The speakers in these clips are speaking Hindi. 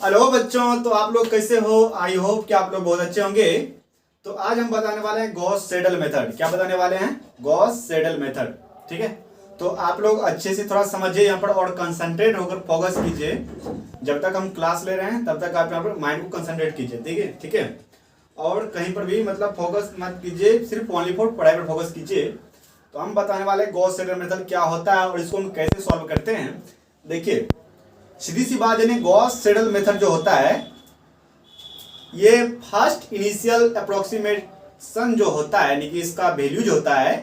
हेलो बच्चों, तो आप लोग कैसे हो? आई होप कि आप लोग बहुत अच्छे होंगे। तो आज हम बताने वाले हैं गॉस सेडल मेथड। क्या बताने वाले हैं? Gauss saddle method. ठीक है, तो आप लोग अच्छे से थोड़ा समझिए यहाँ पर और कंसंट्रेट होकर फोकस कीजिए। जब तक हम क्लास ले रहे हैं तब तक आप यहाँ पर माइंड को कंसंट्रेट कीजिए। ठीक है, ठीक है। और कहीं पर भी मतलब फोकस मत कीजिए, सिर्फ ओनली फॉर पढ़ाई पर फोकस कीजिए। तो हम बताने वाले गॉस सेडल मेथड क्या होता है और इसको हम कैसे सॉल्व करते हैं। देखिए, सीधी सी बात है, गॉस सेडल मेथड जो होता है ये फर्स्ट इनिशियल अप्रोक्सीमेशन जो होता है, यानी कि इसका वैल्यू जो होता है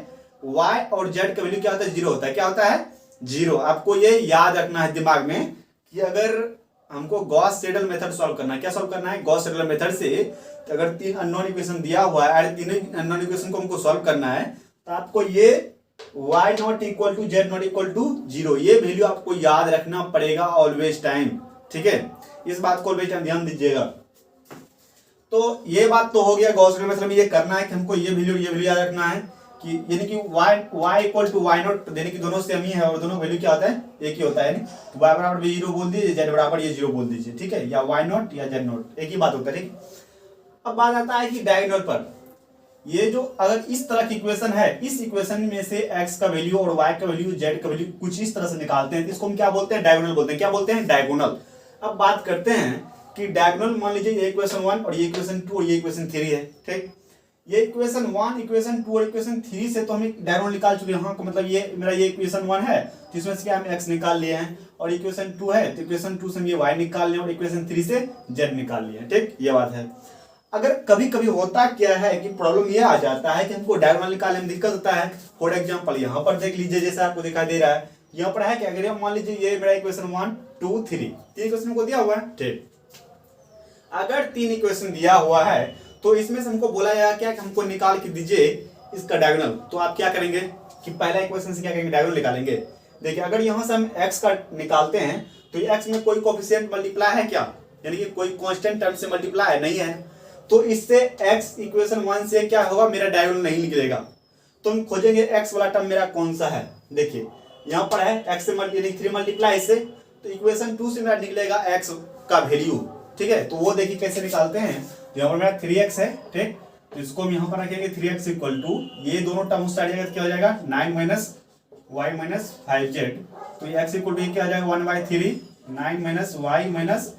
y और z का वैल्यू क्या होता है? जीरो होता है। क्या होता है? जीरो। आपको ये याद रखना है दिमाग में कि अगर हमको गॉस सेडल मेथड सॉल्व करना है, क्या सॉल्व करना है? गॉस सेडल मेथड से तो अगर तीन अननोन इक्वेशन दिया हुआ है और तीनों अननोन इक्वेशन को हमको सॉल्व करना है तो आपको ये y not equal to z not equal to zero, ये वैल्यू आपको याद रखना पड़ेगा ऑलवेज टाइम। ठीक है, इस बात को ऑलवेज टाइम ध्यान दीजिएगा। तो ये बात तो हो गया, गॉस सेडल मेथड में ये करना है कि हमको ये वैल्यू याद रखना है कि यानी कि y equal to y not, यानी कि दोनों सेम ही है और दोनों वैल्यू क्या होता है? एक ही होता है। तो y बराबर भी जीरो बोल दीजिए, z बराबर ये जीरो बोल दीजिए। ठीक है, या y नॉट या z नॉट एक ही बात होता है। ठीक, अब बात आता है कि डायगोनल पर ये जो अगर इस तरह की इक्वेशन है, इस इक्वेशन में से x का वैल्यू और y का वैल्यू z का वैल्यू कुछ इस तरह से निकालते हैं, इसको हम क्या बोलते हैं? डायगोनल बोलते हैं। क्या बोलते हैं? डायगोनल। अब बात करते हैं कि डायगोनल, मान लीजिए ये इक्वेशन 1 और ये इक्वेशन 2 और ये इक्वेशन 3 है। ठीक, ये इक्वेशन 1, इक्वेशन 2 और इक्वेशन 3 से तो हम डायगोनल निकाल चुके हैं। हाँ, मतलब ये मेरा ये इक्वेशन 1 है तो इसमें से क्या हम x निकाल लिए हैं, और इक्वेशन 2 है तो इक्वेशन 2 से हम ये y निकाल लिए और इक्वेशन 3 से z निकाल लिए हैं। ठीक, ये बात है। अगर कभी कभी होता क्या है कि प्रॉब्लम ये आ जाता है कि हमको डायगोनल निकालने में दिक्कत होता है। फॉर एग्जांपल यहाँ पर देख लीजिए, जैसे आपको दिखाई दे रहा है यहाँ पर है कि अगर मान लीजिए ये मेरा इक्वेशन 1 2 3 तीन इक्वेशन को दिया हुआ है। ठीक, अगर तीन इक्वेशन दिया हुआ है तो इसमें से हमको बोला जाएगा क्या कि हमको निकाल के दीजिए इसका डायगोनल। तो आप क्या करेंगे कि पहला इक्वेशन से क्या करेंगे? डायगोनल निकालेंगे। देखिए, अगर यहाँ से हम x का निकालते हैं तो x में कोई कोफिशिएंट मल्टीप्लाई है क्या? यानी कि कोई कांस्टेंट टर्म से मल्टीप्लाई है? नहीं है। तो इससे x इक्वेशन 1 से क्या होगा? मेरा डायगोनल नहीं निकलेगा। तो हम खोजेंगे x वाला टर्म मेरा कौन सा है। देखिए यहाँ पर है x से 3 मल्टीप्लाई इससे, तो इक्वेशन 2 से मेरा निकलेगा x का वैल्यू। ठीक है, तो वो देखिए कैसे निकालते हैं। तो यहाँ पर मेरा 3x है। ठीक, तो इसको हम यहाँ पर रखेंगे 3x इक्वल टू, ये दोनों टर्म उस साइड जाएगा, क्या हो जाएगा? 9 माइनस y माइनस 5z। तो ये x इक्वल टू क्या आ जाएगा? 1/3 9 माइनस y माइनस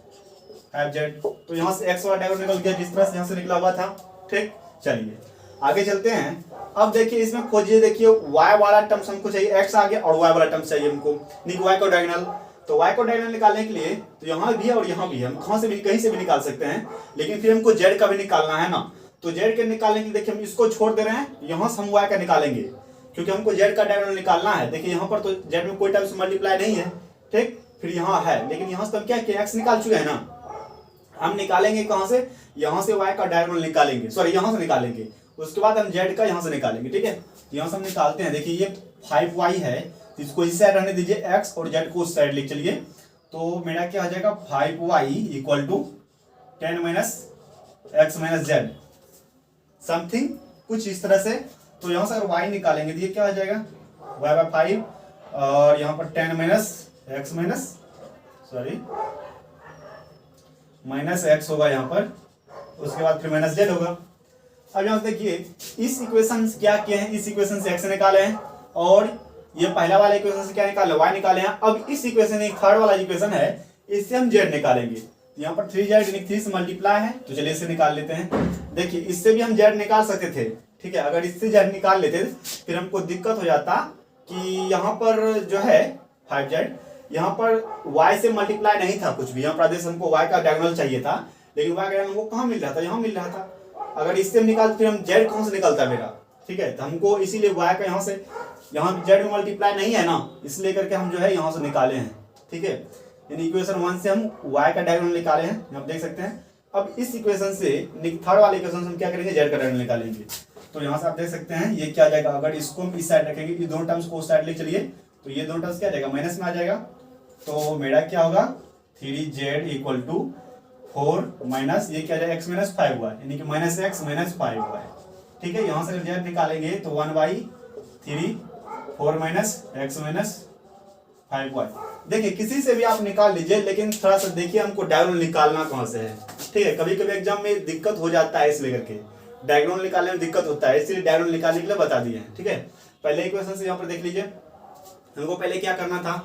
5z। तो यहाँ से x वाला डायगोनल निकल गया जिस तरह से यहाँ से निकला हुआ था। ठीक, चलिए आगे चलते हैं। अब देखिए इसमें खोजिए, देखिए y वाला टर्म हमको चाहिए, x आ गया और y वाला टर्म चाहिए हमको, नहीं y को डायगोनल। तो y को डायगोनल निकालने के लिए तो यहाँ भी है और यहाँ भी है, हम कहाँ से भी कहीं से भी निकाल सकते हैं, लेकिन फिर हमको z का भी निकालना है ना। तो z के निकालने के लिए देखिए हम इसको छोड़ दे रहे हैं, यहाँ से हम y का निकालेंगे क्योंकि हमको z का डायगोनल निकालना है। देखिए यहाँ पर तो z में कोई टर्म से मल्टीप्लाई नहीं है। ठीक, फिर यहाँ है, लेकिन यहाँ से हम क्या किया? x निकाल चुके हैं ना। हम निकालेंगे कहाँ से? यहाँ से y का डायगोनल निकालेंगे, सॉरी यहाँ से निकालेंगे, उसके बाद हम z का यहाँ से निकालेंगे। ठीक है, यहाँ से हम निकालते हैं। देखिए ये 5y है तो इसको इस साइड रहने दीजिए, x और z को उस साइड लिख चलिए। तो मेरा क्या हो जाएगा? 5y equal to 10 minus x minus z, something कुछ इस तरह से। तो यहाँ से अगर y निकालेंगे तो ये क्या हो जाएगा? y/5 और यहाँ पर 10 minus x minus minus x होगा यहाँ पर, उसके बाद फिर माइनस z होगा। अब यहाँ से देखिए इस इक्वेशन से क्या किए हैं? इस इक्वेशन से x निकाले हैं और ये पहला वाला इक्वेशन से क्या निकाले? y निकाले हैं। अब इस इक्वेशन एक थर्ड वाला इक्वेशन है, इससे हम z निकालेंगे। यहाँ पर 3z 3 से मल्टीप्लाई है तो चलिए इसे निकाल लेते हैं। देखिए इससे भी हम z निकाल सकते थे। ठीक है, अगर इससे z निकाल लेते फिर हमको दिक्कत हो जाता कि यहाँ पर जो है 5z, यहाँ पर y से मल्टीप्लाई नहीं था कुछ भी, यहाँ पर आदेश हमको y का डायगोनल चाहिए था, लेकिन y का डायगोनल हमको कहाँ मिल रहा था? यहाँ मिल रहा था। अगर इससे हम निकालते फिर हम z कहाँ से निकलता मेरा? ठीक है, तो हमको इसीलिए y का यहाँ से, यहाँ z में मल्टीप्लाई नहीं है ना, इसलिए करके हम जो है यहाँ से निकाले हैं। ठीक है, यानी इक्वेशन 1 से हम y का डायगोनल निकाले हैं, आप देख सकते हैं। अब इस इक्वेशन से थर्ड वाले इक्वेशन से हम क्या करेंगे? z का डायगोनल निकालेंगे। तो यहाँ से आप देख सकते हैं ये क्या आ जाएगा? अगर इसको हम इस साइड रखेंगे, ये दोनों टर्म्स को उस साइड ले चलिए, तो ये दोनों टर्म्स क्या आ जाएगा? माइनस में आ जाएगा। तो मेरा क्या होगा? 3z इक्वल टू 4 माइनस ये क्या आ जाएगा? x माइनस 5 हुआ है, यानी कि माइनस x माइनस 5 हुआ है। ठीक है, यहाँ से अगर z निकालेंगे तो 1/3 4 माइनस x माइनस 5y, देखिए किसी से भी आप निकाल लीजिए, लेकिन थोड़ा सा देखिए हमको डायगोनल निकालना कहाँ से है। ठीक है, कभी कभी एग्जाम में दिक्कत हो जाता है, इस लेकर के डायगोनल निकालने में दिक्कत होता है, इसलिए डायगोनल निकालने के लिए बता दिए हैं। ठीक है, पहले इक्वेशन से यहाँ पर देख लीजिए, हमको पहले क्या करना था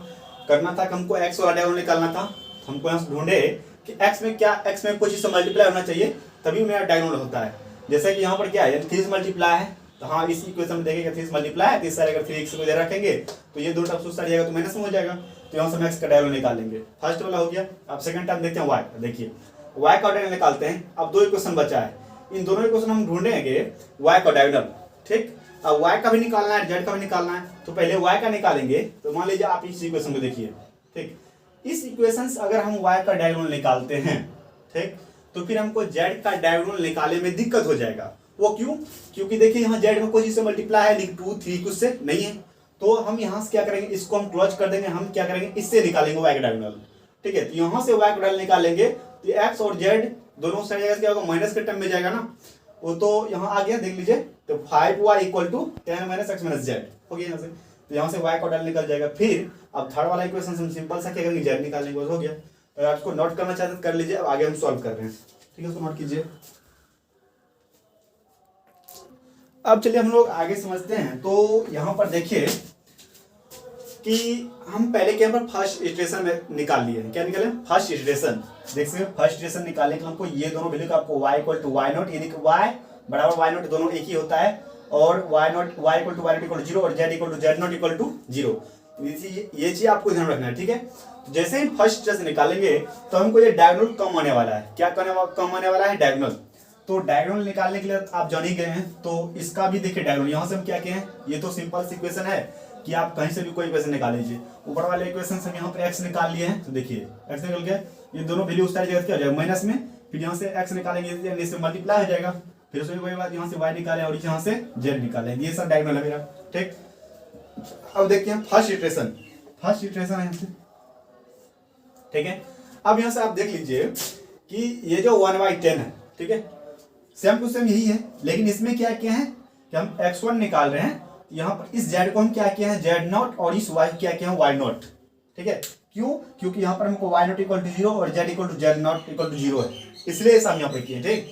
कि हमको एक्स वाला डायगोनल निकालना था। हमको यहाँ से ढूंढे कि एक्स में कुछ से मल्टीप्लाई होना चाहिए तभी मेरा डायगोनल होता है। जैसे कि यहाँ पर क्या है, 3 मल्टीप्लाई है, तो हाँ इस इक्वेशन में देखेंगे 3 मल्टीप्लाई है, तो इस सारे अगर 3x को इधर रखेंगे तो ये 2 टर्म उस जाएगा तो माइनस में हो जाएगा, तो यहाँ से हम x का डायगोनल निकालेंगे। फर्स्ट वाला हो गया। अब सेकंड टर्म देखते हैं y। देखिए y का डायगोनल निकालते हैं। अब 2 इक्वेशन बचा है, इन दोनों इक्वेशन हम ढूंढेंगे y का डायगोनल। ठीक, अब y का भी निकालना है, z का भी निकालना है, तो पहले y का निकालेंगे। तो मान लीजिए आप इस इक्वेशन को देखिए। ठीक, इस इक्वेशन से अगर हम y का डायगोनल निकालते हैं, ठीक, तो फिर हमको z का डायगोनल निकालने में दिक्कत हो जाएगा। वो क्यों? क्योंकि देखिए यहाँ z में कुछ इससे मल्टीप्लाई है, लेकिन 2 3 कुछ से नहीं है, तो हम यहाँ से क्या करेंगे, इसको हम क्लोज कर देंगे। हम क्या करेंगे, इससे निकालेंगे y का डायगोनल। ठीक है, तो यहाँ से y का डायगोनल निकालेंगे तो x और z दोनों साइड क्या होगा, माइनस के टर्म में जाएगा ना, वो तो यहाँ आ गया, देख लीजिए। तो 5y equal to 10 minus x minus z हो गया यहाँ से, तो यहाँ से y का डायगोनल निकल जाएगा। फिर अब थर्ड वाला इक्वेशन हम सिंपल सा क्या करेंगे, z निकालेंगे, बस हो गया। अगर आप इसको नोट करना चाहते हैं कर लीजिए। अब आगे हम सॉल्व कर रहे हैं। ठीक है, उसको नोट कीजिए। अब चलिए हम लोग आगे समझते हैं। तो यहाँ पर देखिए कि हम पहले के यहाँ पर फर्स्ट इटरेशन में निकाल लिए हैं। क्या निकाले, फर्स्ट इटरेशन। देख सकते हैं, फर्स्ट इटरेशन निकालने के लिए हमको ये दोनों वैल्यू का आपको y equal to y not, यानी कि y बराबर y नॉट दोनों एक ही होता है, और y not y equal to y not equal to 0 और z equal to z not equal to 0। ये चीज आपको ध्यान रखना है। ठीक है, जैसे ही फर्स्ट इटरेशन निकालेंगे तो हमको ये डायगोनल कम आने वाला है। क्या कम आने वाला है, डायगोनल। तो डायगोनल निकालने के लिए आप जान ही गए हैं, तो इसका भी देखिए डायगोनल। यहाँ से हम क्या किए हैं, ये तो सिंपल सी इक्वेशन है कि आप कहीं से भी कोई इक्वेशन निकाल लीजिए। ऊपर वाले इक्वेशन से हम यहाँ पर x निकाल लिए हैं, तो देखिए x निकल गया, ये दोनों वैल्यू उस सारी जगह क्या हो जाएगा, माइनस में। फिर यहाँ से x निकालेंगे, इससे मल्टीप्लाई हो जाएगा। फिर उसमें वही बात, यहाँ से y निकाले और यहाँ से z निकालेंगे। ये सब डायगोनल है मेरा। ठीक, अब देखिए फर्स्ट इटरेशन है यहाँ से। ठीक है, अब यहाँ से आप देख लीजिए कि ये जो 1/10 है, ठीक है, सेम टू सेम यही है, लेकिन इसमें क्या किया है कि हम x1 निकाल रहे हैं। यहाँ पर इस z को हम क्या किया है, z नॉट, और इस y क्या किया है, y नॉट। ठीक है, क्यों? क्योंकि यहाँ पर हमको y नॉट इक्वल टू 0 और z equal to z not equal to 0 है, इसलिए हम यहाँ पर किए। ठीक,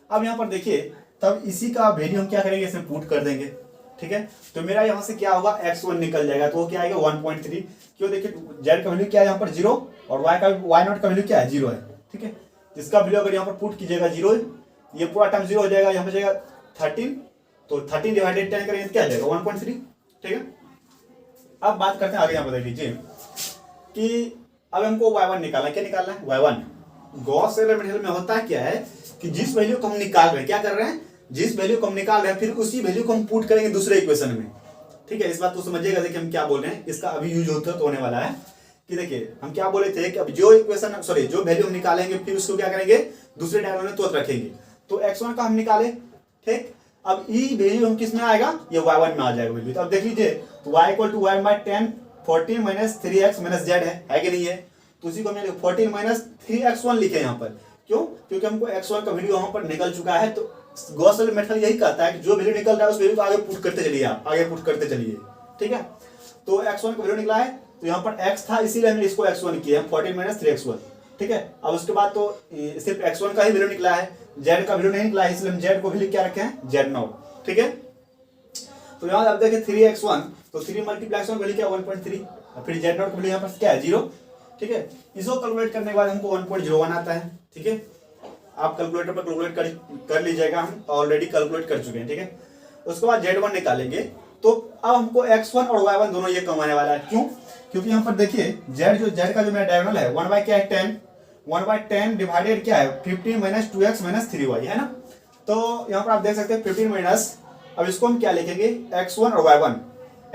अब यहाँ पर देखिए, तब इसी का वैल्यू हम क्या करेंगे, इसमें पुट कर देंगे। ठीक है, तो मेरा यहाँ से क्या होगा, x1 निकल जाएगा, तो वो क्या आएगा 1.3। क्यों? देखिए z का वैल्यू क्या है यहाँ पर 0, और y नॉट का वैल्यू क्या है, 0 है। ठीक है, इसका वैल्यू अगर यहाँ पर पुट कीजिएगा 0, ये पूरा टर्म 0 हो जाएगा, यहाँ पर जाएगा 13, तो 13 डिवाइडेड 10 करेंगे तो क्या जाएगा 1.3। ठीक है, अब बात करते हैं आगे। यहाँ पर देख लीजिए कि अब हमको y1 निकालना है। क्या निकालना है, y1। गॉस सेडल मेथड में होता है क्या है कि जिस वैल्यू को हम निकाल रहे हैं, क्या कर रहे हैं, जिस वैल्यू को हम निकाल रहे हैं, फिर उसी वैल्यू को हम पुट करेंगे दूसरे इक्वेशन में। ठीक है, इस बात को समझिएगा। देखिए हम क्या बोल रहे हैं, इसका अभी यूज होने वाला है कि देखिए हम क्या बोले थे कि अब जो इक्वेशन जो वैल्यू हम निकालेंगे, फिर उसको क्या करेंगे, दूसरे डायगोनल में तुरंत रखेंगे। तो x1 का हम निकाले। ठीक, अब ई वैल्यू हम किस में आएगा, ये y1 में आ जाएगा वैल्यू। तो अब देख लीजिए, तो y equal to y/10 14 minus 3x minus z है कि नहीं है, तो उसी को हमने 14 माइनस 3x1 लिखे यहाँ पर। क्यों? क्योंकि हमको x1 का वैल्यू यहाँ पर निकल चुका है। तो गॉस सेडल मेथड यही कहता है कि जो वैल्यू निकल रहा है उस वैल्यू को आगे पुट करते चलिए, आप आगे पुट करते चलिए। ठीक है, तो x1 का वैल्यू निकला है, तो यहाँ पर x था, इसीलिए हमने इसको x1 किया 14 माइनस 3x1। ठीक है, अब उसके बाद तो सिर्फ x1 का ही वैल्यू निकला है, z का वैल्यू नहीं निकला है, इसलिए हम z को वैल्यू क्या रखे हैं, z नॉट। ठीक है, तो यहाँ आप देखें 3x1, तो 3 मल्टीप्लाई x1 वैल्यू क्या 1.3, फिर z नॉट का वैल्यू यहाँ पर क्या है 0। ठीक है, इसको कैलकुलेट करने के बाद हमको 1.01 आता है। ठीक है, आप कैलकुलेटर पर कैलकुलेट कर लीजिएगा, हम ऑलरेडी कैलकुलेट कर चुके हैं। ठीक है, उसके बाद z1 निकालेंगे, तो अब हमको x1 और y1 दोनों ये कम आने वाला है। क्यों? क्योंकि यहाँ पर देखिए z का जो मेरा डायगोनल है 1 क्या है 10, 1/10 डिवाइडेड क्या है 15 माइनस 2x माइनस 3y है ना। तो यहाँ पर आप देख सकते हैं 15 माइनस, अब इसको हम क्या लिखेंगे, x1 और y1।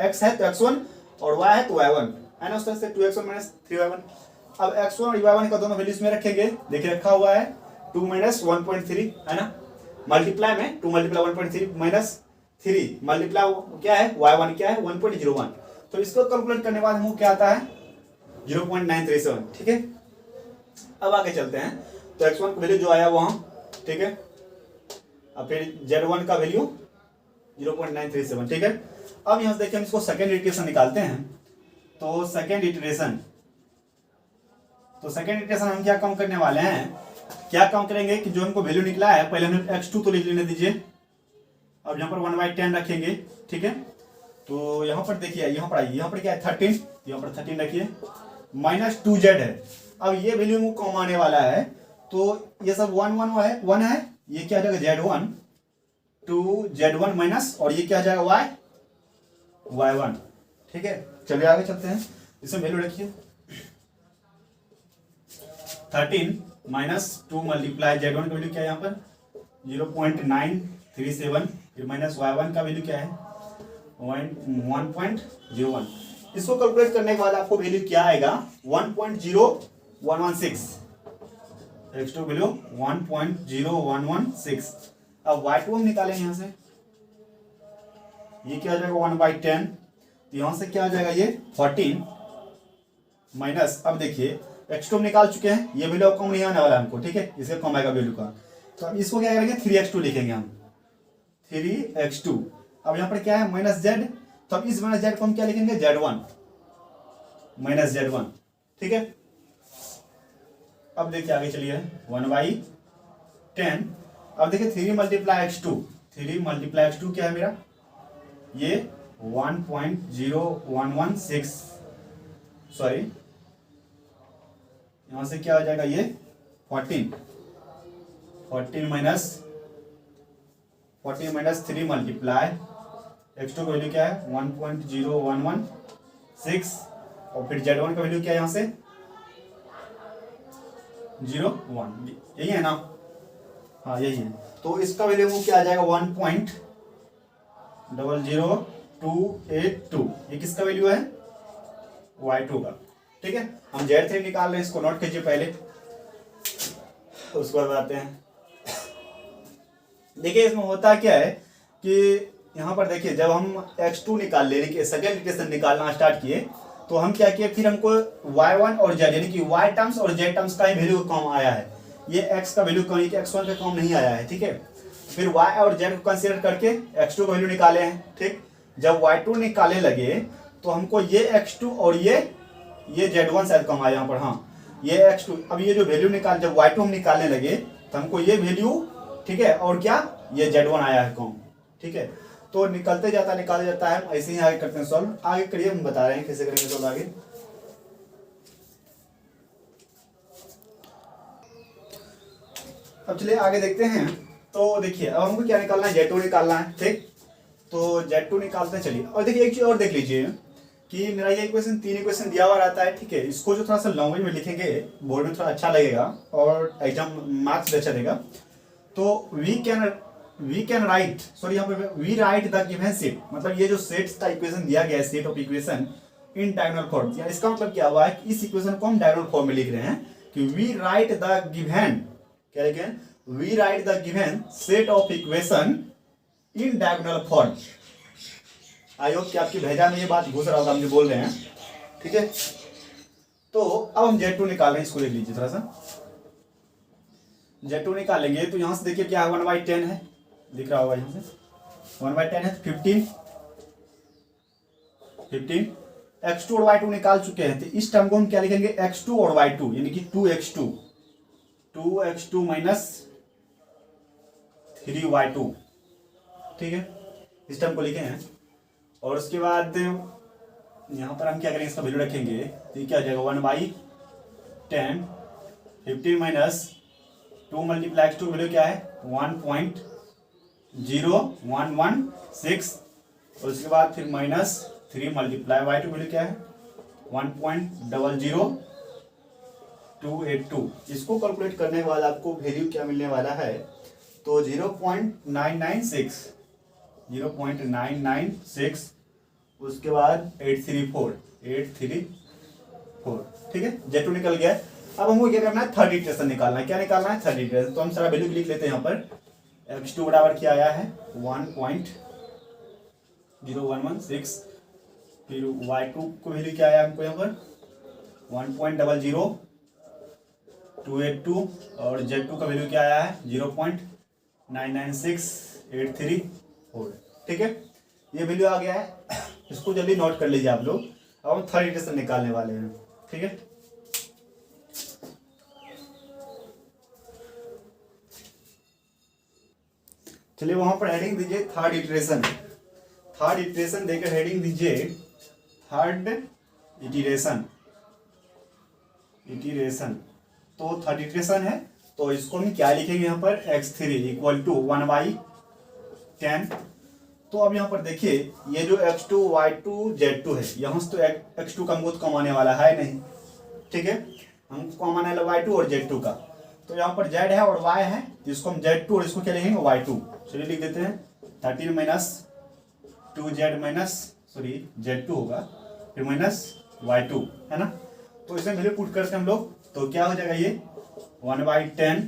x है तो x1 और y है तो y1 है ना, उस तरह से 2x1 माइनस 3y1। अब x1 और y1 का दोनों वैल्यूज में रखेंगे, देखिए रखा हुआ है 2 माइनस 1.3 है ना, मल्टीप्लाई में 2 मल्टीप्लाई 1.3 माइनस 3 मल्टीप्लाई क्या है y1 क्या है 1.01। तो इसको कैलकुलेट करने के बाद हमको क्या आता है 0.937। ठीक है, अब आगे चलते हैं, तो x1 का वैल्यू जो आया वहां, ठीक है, अब फिर z1 का वैल्यू 0.937। ठीक है, अब यहाँ से देखिए हम इसको सेकेंड इटरेशन निकालते हैं। तो सेकेंड इटरेशन तो सेकेंड इक्वेशन हम क्या काम करने वाले हैं, क्या काम करेंगे कि जो हमको वैल्यू निकला है पहले हमें x2 तो लिख लेने दीजिए। अब यहाँ पर 1/10 रखेंगे, ठीक है। तो यहाँ पर देखिए, यहाँ पर आइए, यहाँ पर क्या है 13, यहाँ पर 13 रखिए, -2z है। अब ये वैल्यू में कॉम आने वाला है, तो ये सब 1 है, ये क्या आ जाएगा z1, 2z1 माइनस, और ये क्या आ जाएगा y1, ठीक है। चलिए आगे चलते हैं, इसमें वैल्यू रखिए 13 माइनस 2 मल्टीप्लाई z1 का वैल्यू क्या है यहाँ पर 0.937, फिर माइनस y1 का वैल्यू क्या है 1.01। इसको कैलकुलेट करने के बाद आपको वैल्यू क्या आएगा 1.0116, x2 वैल्यू 1.0116। अब y2 हम निकालेंगे यहाँ से, ये क्या आ जाएगा 1/10, तो यहाँ से क्या आ जाएगा ये 14 माइनस, अब देखिए x2 हम निकाल चुके हैं, ये वैल्यू कम नहीं आने वाला हमको, ठीक है, इसका कम आएगा वैल्यू का। तो अब इसको क्या करेंगे 3x2 लिखेंगे हम, 3x2। अब यहाँ पर क्या है -z, तो अब इस -z को हम क्या लिखेंगे z1 -z1, ठीक है। अब देखिए आगे चलिए 1/10। अब देखिए 3 मल्टीप्लाई x2, 3 मल्टीप्लाई x2 क्या है मेरा ये 1.0116, सॉरी यहां से क्या हो जाएगा ये 14 माइनस 3 मल्टीप्लाई x2 का वैल्यू क्या है 1.0116, और फिर z1 का वैल्यू क्या है यहाँ से 0.1, यही है ना, हाँ यही है। तो इसका वैल्यू क्या आ जाएगा 1.00282, ये किसका वैल्यू है y2 का, ठीक है। हम z3 निकाल रहे हैं, इसको नोट कीजिए पहले, उसको बताते हैं। देखिए इसमें होता क्या है कि यहाँ पर देखिए जब हम x2 निकाल ले, सेकेंड इक्वेशन निकालना स्टार्ट किए, तो हम क्या किए फिर हमको y1 और z यानी कि y टर्म्स और z टर्म्स का ही वैल्यू कम आया है, ये x का वैल्यू कम, x1 का कम नहीं आया है, ठीक है। फिर y और z को कंसीडर करके x2 का वैल्यू निकाले हैं, ठीक। जब y2 निकाले लगे तो हमको ये x2 और ये z1 शायद कम आया यहाँ पर, हाँ ये x2। अब ये जो वैल्यू निकाल, जब y2 हम निकालने लगे तो हमको ये वैल्यू, ठीक है, और क्या ये z1 आया है कम, ठीक है। तो निकलते जाता निकाला जाता है, ऐसे ही आगे करते हैं सॉल्व। आगे करिए, हम बता रहे हैं कैसे करेंगे सॉल्व आगे। अब चलिए आगे देखते हैं। तो देखिए अब हमको क्या निकालना है z2 निकालना है, ठीक। तो z2 निकालते हैं, चलिए। और देखिए एक चीज और देख लीजिए कि मेरा ये इक्वेशन 3 इक्वेशन दिया हुआ रहता है, ठीक है। इसको जो थोड़ा सा लैंग्वेज में लिखेंगे बोर्ड में थोड़ा अच्छा लगेगा और एग्जाम मार्क्स भी अच्छा देगा। तो वी कैन राइट, सॉरी यहाँ पे we write the given set, मतलब ये जो सेट्स का इक्वेशन दिया गया है, set of equation in diagonal form, या इसका मतलब क्या हुआ है कि इस इक्वेशन को हम डायगोनल फॉर्म में लिख रहे हैं कि वी राइट द गिवन, क्या लिखे हैं, we write the given set of equation in diagonal form. I hope कि आपकी भेजा में ये बात घुस रहा होगा, हम जो बोल रहे हैं, ठीक है। तो अब हम z2 निकाल रहे हैं, इसको देख लीजिए थोड़ा सा। z2 निकालेंगे तो यहां से देखिए क्या है 1/10 है, दिख रहा होगा यहाँ से 1/10 है, 15 x2 और y2 निकाल चुके हैं। तो इस टर्म को हम क्या लिखेंगे x2 और y2 यानी कि 2x2 माइनस 3y2, ठीक है, इस टर्म को लिखे हैं। और उसके बाद यहाँ पर हम क्या करेंगे, इसका वैल्यू रखेंगे, तो ये क्या हो जाएगा 1/10, 15 माइनस 2 मल्टीप्लाई x2 वैल्यू क्या है 1.0116, और उसके बाद फिर माइनस 3 मल्टीप्लाई y2 वैल्यू क्या है 1.00282। इसको कैलकुलेट करने के बाद आपको वैल्यू क्या मिलने वाला है, तो 0.996, उसके बाद 834, ठीक है। z2 निकल गया है। अब हमको क्या करना है, थर्ड इक्वेशन निकालना है। क्या निकालना है, थर्ड इक्वेशन। तो हम सारा वैल्यू लिख लेते हैं यहाँ पर। x2 बराबर क्या आया है 1.0116, फिर y2 को वैल्यू क्या आया हमको यहाँ पर 1.00282, और z2 का वैल्यू क्या आया है 0.99683, ठीक है। ये वैल्यू आ गया है, इसको जल्दी नोट कर लीजिए आप लोग। अब हम थर्ड इक्वेशन निकालने वाले हैं, ठीक है। चलिए वहां पर हेडिंग दीजिए थर्ड इटरेशन। थर्ड इटरेशन देकर हेडिंग दीजिए थर्ड इटरेशन। इटरेशन तो थर्ड इटरेशन है, तो इसको हम क्या लिखेंगे यहाँ पर x3 इक्वल टू 1/10। तो अब यहाँ पर देखिए ये जो x2 y2 z2 है, यहाँ से तो x2 का हमको तो कम आने वाला है नहीं, ठीक है, हमको कम आने वाला y2 और z2 का। तो यहाँ पर z है और y है, तो इसको हम z2 और इसको क्या लिखेंगे y2। चलिए लिख देते हैं 13 माइनस 2z माइनस z2 होगा, फिर माइनस y2 है ना। तो इसे वैल्यू पुट करते हैं हम लोग, तो क्या हो जाएगा ये 1/10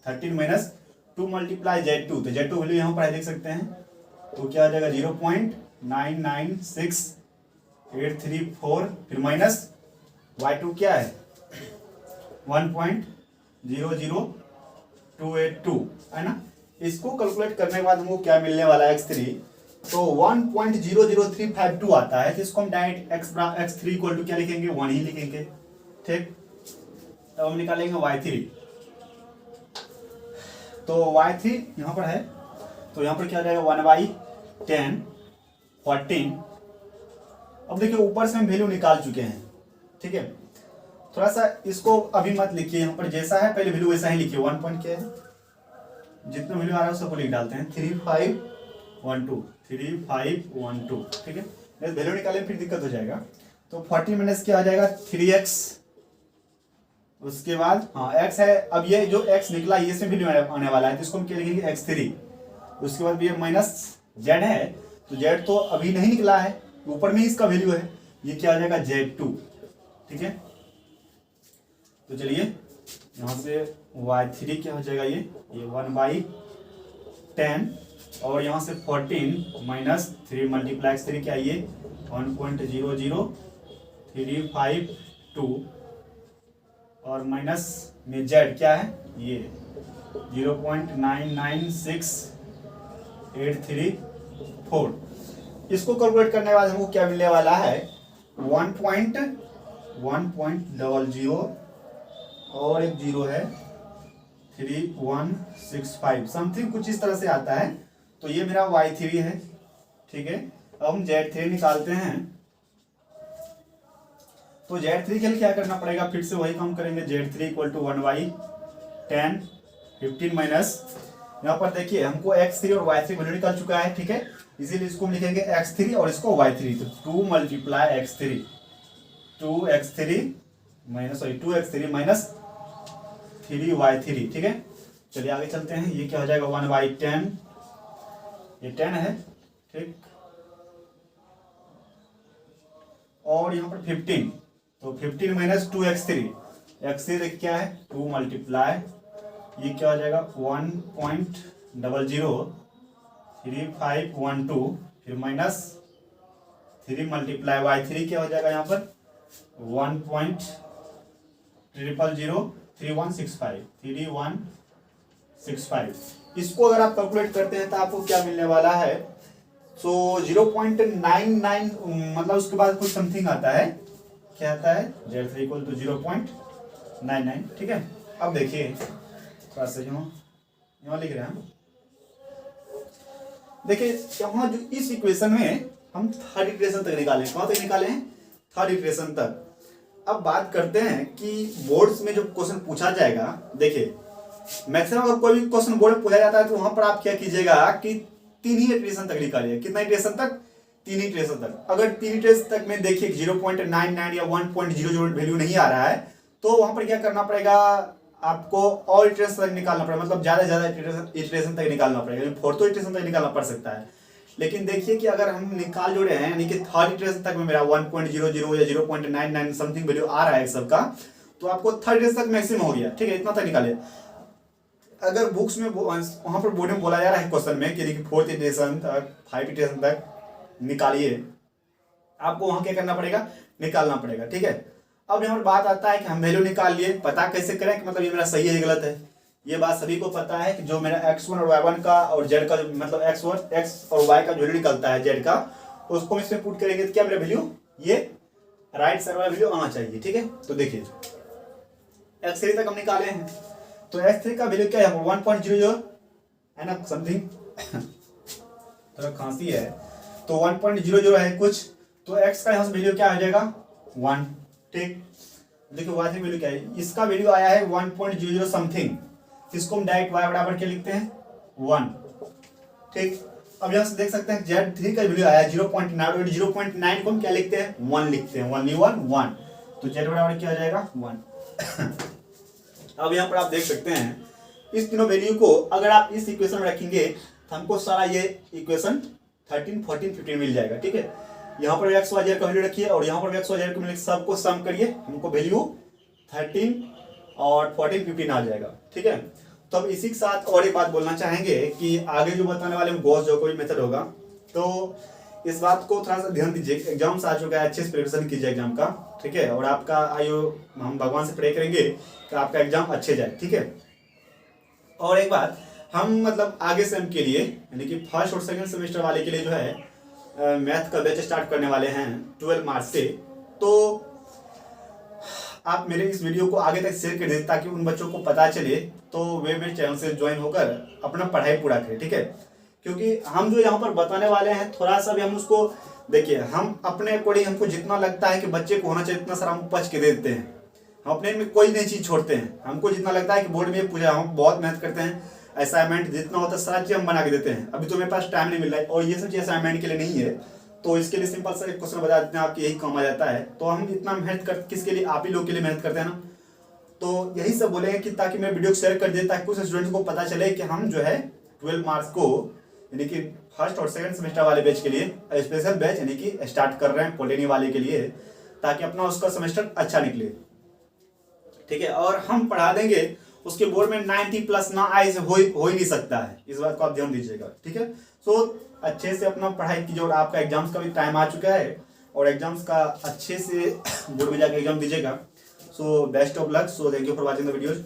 13 माइनस 2 मल्टीप्लाई z2, तो z2 वैल्यू यहाँ पर देख सकते हैं, तो क्या हो जाएगा 0.996834, फिर माइनस y2 क्या है 1.00282 है ना। इसको कैलकुलेट करने के बाद हमको क्या मिलने वाला है x3, तो 1.00352 आता है, तो इसको हम डायरेक्ट x3 इक्वल टू क्या लिखेंगे 1 ही लिखेंगे, ठीक। अब हम निकालेंगे y3, तो y3 यहाँ पर है, तो यहाँ पर क्या हो जाएगा 1/10 14। अब देखिए ऊपर से हम वैल्यू निकाल चुके हैं, ठीक है। थोड़ा सा इसको अभी मत लिखिए, यहाँ पर जैसा है पहले वैल्यू वैसा ही लिखिए, 1 पॉइंट क्या है, जितना वैल्यू आ रहा है उसको लिख डालते हैं 3512, ठीक है। वैल्यू निकालें फिर दिक्कत हो जाएगा। तो 40 माइनस क्या आ जाएगा 3x, उसके बाद हाँ x है, अब ये जो x निकला ये से वैल्यू आने वाला है, तो इसको हम क्या लिखेंगे x3। उसके बाद ये माइनस z है, तो z तो अभी नहीं निकला है, ऊपर में इसका वैल्यू है, ये क्या आ जाएगा z2, ठीक है। तो चलिए यहाँ से y3 क्या हो जाएगा ये 1/10 और यहाँ से 14 माइनस 3 मल्टीप्लाई x3 क्या ये 1.00352 और माइनस में z क्या है ये 0.996834। इसको कैलकुलेट करने के बाद हमको क्या मिलने वाला है 1.00 और एक 0 है 3165 समथिंग कुछ इस तरह से आता है। तो ये मेरा y3 है, ठीक है। अब हम z3 निकालते हैं, तो z3 के लिए क्या करना पड़ेगा, फिर से वही काम करेंगे, z3 इक्वल टू 1/10 15 माइनस, यहाँ पर देखिए हमको x3 और y3 वैल्यू निकल चुका है, ठीक है, इसीलिए इसको हम लिखेंगे x3 और इसको y3, तो 2 multiply x3 2x3 minus 3y3, ठीक है। चलिए आगे चलते हैं, ये क्या हो जाएगा 1/10, ये 10 है, ठीक, और यहाँ पर 15, तो 15 माइनस 2x3, x3 देखिए क्या है 2 मल्टीप्लाई, ये क्या हो जाएगा 1.003512, फिर माइनस 3 मल्टीप्लाई y3 क्या हो जाएगा यहाँ पर 1.003165 इसको अगर आप कैलकुलेट करते हैं तो आपको क्या मिलने वाला है, सो 0.99 मतलब उसके बाद कुछ समथिंग आता है, क्या आता है z3 इक्वल टू 0.99, ठीक है। अब देखिए थोड़ा सा यहाँ लिख रहे हैं, देखिए यहाँ जो इस इक्वेशन में हम थर्ड इक्वेशन तक निकाले, कहाँ तक निकाले हैं थर्ड इक्वेशन तक। अब बात करते हैं कि बोर्ड्स में जो क्वेश्चन पूछा जाएगा, देखिए मैक्सिमम अगर कोई भी क्वेश्चन बोर्ड में पूछा जाता है तो वहां पर आप क्या कीजिएगा कि 3 ही इटरेशन तक निकालिए। कितना इटरेशन तक 3 ही इटरेशन तक। अगर 3 इटरेशन तक में देखिए 0.99 या 1.00 वैल्यू नहीं आ रहा है तो वहां पर क्या करना पड़ेगा, आपको और इटरेशन तक निकालना पड़ेगा, मतलब ज्यादा से ज्यादा इटरेशन तक निकालना पड़ेगा, फोर्थ इटरेशन तक निकालना पड़ सकता है। लेकिन देखिए कि अगर हम निकाल जो रहे हैं यानी कि थर्ड इटरेशन तक में मेरा 1.00 या 0.99 समथिंग वैल्यू आ रहा है सबका, तो आपको थर्ड इटरेशन तक मैक्सिमम हो गया, ठीक है, इतना तक निकाले। अगर बुक्स में वहां पर बोर्ड में बोला जा रहा है क्वेश्चन में कि फोर्थ इटरेशन तक 5 इटरेशन तक निकालिए, आपको वहां क्या करना पड़ेगा, निकालना पड़ेगा, ठीक है। अब यहाँ पर बात आता है कि हम वैल्यू निकाल लिए, पता कैसे करें कि मतलब ये मेरा सही है गलत है। ये बात सभी को पता है कि जो मेरा x1 और y1 का और z का मतलब x और y का जो वैल्यू निकलता है z का, उसको इसमें पुट करेंगे तो क्या मेरा वैल्यू ये राइट साइड वाला वैल्यू आना चाहिए, ठीक है। तो देखिए x3 तक हम निकाले हैं, तो x3 का वैल्यू क्या है 1.00 है ना समथिंग, थोड़ा खांसी है, तो 1.00 है कुछ, तो x का यहाँ से वैल्यू क्या आ जाएगा 1। ठीक, देखिए y की वैल्यू क्या है, इसका वैल्यू आया है 1.00 समथिंग, इसको हम डायरेक्ट y बराबर क्या लिखते हैं 1। ठीक, अब यहाँ से देख सकते हैं Z3 का वैल्यू आया है 0.9, 0.9 को हम क्या लिखते हैं 1 लिखते हैं, 1, तो Z बराबर क्या आ जाएगा 1। अब यहाँ पर आप देख सकते हैं इस तीनों वैल्यू को अगर आप इस इक्वेशन में रखेंगे तो हमको सारा ये इक्वेशन 13, 14, 15 मिल जाएगा। ठीक है, यहाँ पर एक्स वाई जेड का वैल्यू रखिए और यहाँ पर एक्स वाई जेड को मिले, सबको सम करिए, हमको वैल्यू 13 और 14, 15 आ जाएगा। ठीक है, तो अब इसी के साथ और एक बात बोलना चाहेंगे कि आगे जो बताने वाले गॉस जैकोबी मेथड होगा, तो इस बात को थोड़ा सा ध्यान दीजिए, एग्जाम्स आ चुका है, अच्छे से प्रिपरेशन कीजिए एग्जाम का। ठीक है, और आपका आयो हम भगवान से प्रे करेंगे कि आपका एग्जाम अच्छे जाए। ठीक है, और एक बात, हम मतलब आगे सेम के लिए यानी कि फर्स्ट और सेकंड सेमेस्टर वाले के लिए जो है मैथ का बैच स्टार्ट करने वाले हैं 12 मार्च से, तो आप मेरे इस वीडियो को आगे तक शेयर कर दीजिए ताकि उन बच्चों को पता चले, तो वे मेरे चैनल से ज्वाइन होकर अपना पढ़ाई पूरा करें। ठीक है, क्योंकि हम जो यहाँ पर बताने वाले हैं थोड़ा सा भी हम उसको देखिए, हम अपने अकॉर्डिंग हमको जितना लगता है कि बच्चे को होना चाहिए इतना सारा हम पच के दे देते हैं, हम अपने में कोई नई चीज़ छोड़ते हैं। हमको जितना लगता है कि बोर्ड में पूजा, हम बहुत मेहनत करते हैं, असाइनमेंट जितना होता है सारा चीज़ हम बना के देते हैं। अभी तो मेरे पास टाइम नहीं मिल रहा है और ये सब चीज़ असाइनमेंट के लिए नहीं है, तो इसके लिए सिंपल सा एक क्वेश्चन बता देते हैं, आपकी यही काम आ जाता है। तो हम इतना मेहनत कर किसके लिए, आप ही लोग के लिए मेहनत करते हैं ना, तो यही सब बोलेंगे कि ताकि मैं वीडियो शेयर कर दे ताकि कुछ स्टूडेंट्स को पता चले कि हम जो है 12 मार्च को यानी कि फर्स्ट और सेकंड सेमेस्टर वाले बैच के लिए स्पेशल बैच यानी कि स्टार्ट कर रहे हैं पॉलिटेक्निक वाले के लिए, ताकि अपना उसका सेमेस्टर अच्छा निकले। ठीक है, और हम पढ़ा देंगे, उसके बोर्ड में 90+ ना आए से हो ही नहीं सकता है, इस बात को आप ध्यान दीजिएगा। ठीक है, सो अच्छे से अपना पढ़ाई कीजिए और आपका एग्जाम्स का भी टाइम आ चुका है और एग्जाम्स का अच्छे से बोर्ड में जाकर एग्जाम दीजिएगा। So best of luck, so thank you for watching the videos.